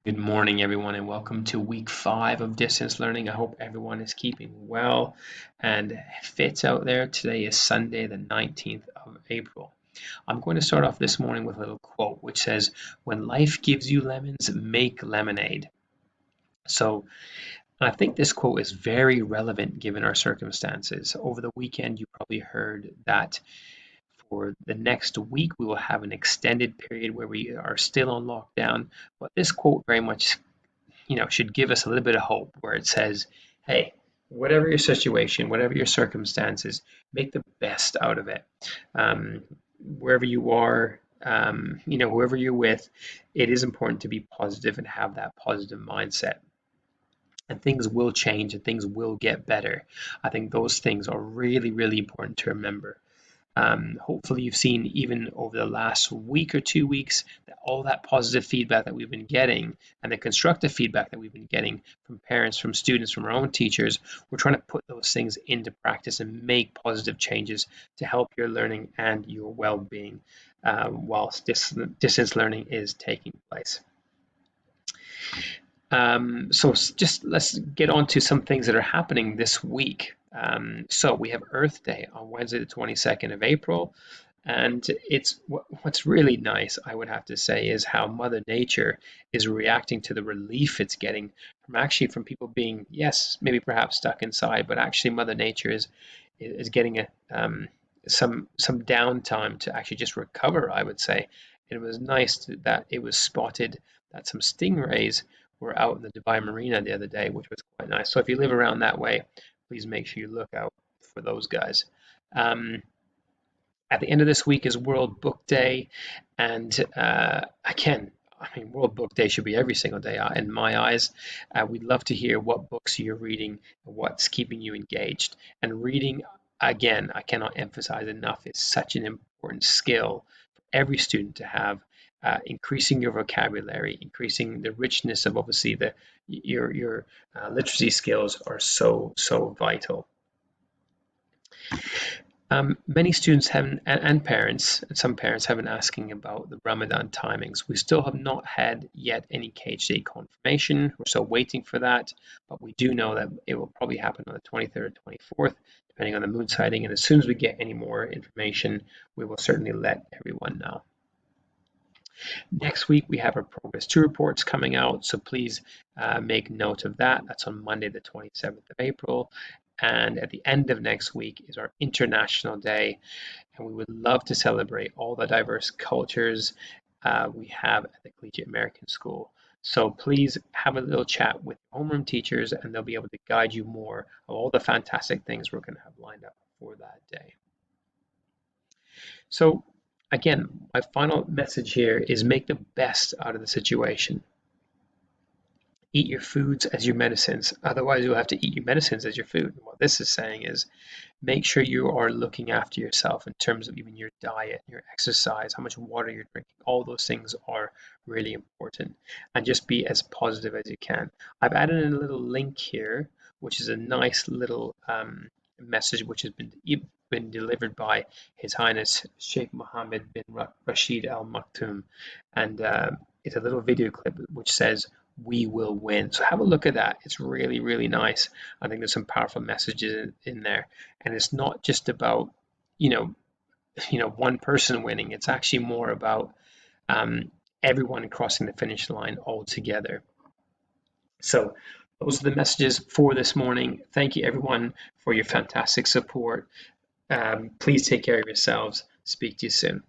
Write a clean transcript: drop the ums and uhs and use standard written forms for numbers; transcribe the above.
Good morning, everyone, and welcome to week 5 of distance learning. I hope everyone is keeping well and fit out there. Today is Sunday, the 19th of April. I'm going to start off this morning with a little quote which says, "When life gives you lemons, make lemonade." So I think this quote is very relevant given our circumstances. Over the weekend, you probably heard that for the next week, we will have an extended period where we are still on lockdown. But this quote very much should give us a little bit of hope where it says, hey, whatever your situation, whatever your circumstances, make the best out of it. Wherever you are, whoever you're with, it is important to be positive and have that positive mindset. And things will change and things will get better. I think those things are really, really important to remember. Hopefully you've seen even over the last week or 2 weeks that all that positive feedback that we've been getting and the constructive feedback that we've been getting from parents, from students, from our own teachers, we're trying to put those things into practice and make positive changes to help your learning and your well-being whilst distance learning is taking place. So just let's get on to some things that are happening this week. So we have Earth Day on Wednesday, the 22nd of April. And it's what's really nice, I would have to say, is how Mother Nature is reacting to the relief it's getting from people being, yes, maybe perhaps stuck inside, but actually Mother Nature is getting some downtime to actually just recover, I would say. It was nice that it was spotted that some stingrays were out in the Dubai Marina the other day, which was quite nice. So if you live around that way, please make sure you look out for those guys. At the end of this week is World Book Day, and again, I mean, World Book Day should be every single day in my eyes. We'd love to hear what books you're reading, what's keeping you engaged. And reading, again, I cannot emphasize enough, is such an important skill for every student to have. Increasing your vocabulary, increasing the richness of obviously your literacy skills are so vital. Many students have and parents, and some parents have been asking about the Ramadan timings. We still have not had yet any KHD confirmation. We're still waiting for that, but we do know that it will probably happen on the 23rd, 24th, depending on the moon sighting. And as soon as we get any more information, we will certainly let everyone know. Next week, we have our Progress 2 reports coming out, so please make note of that. That's on Monday, the 27th of April. And at the end of next week is our International Day, and we would love to celebrate all the diverse cultures we have at the Collegiate American School. So please have a little chat with homeroom teachers, and they'll be able to guide you more of all the fantastic things we're going to have lined up for that day. So again, my final message here is make the best out of the situation. Eat your foods as your medicines. Otherwise, you'll have to eat your medicines as your food. And what this is saying is make sure you are looking after yourself in terms of even your diet, your exercise, how much water you're drinking. All those things are really important. And just be as positive as you can. I've added in a little link here, which is a nice little message which has been delivered by His Highness Sheikh Mohammed bin Rashid Al Maktoum. And it's a little video clip which says, "We will win." So have a look at that. It's really, really nice. I think there's some powerful messages in there. And it's not just about, one person winning. It's actually more about everyone crossing the finish line all together. So those are the messages for this morning. Thank you, everyone, for your fantastic support. Please take care of yourselves. Speak to you soon.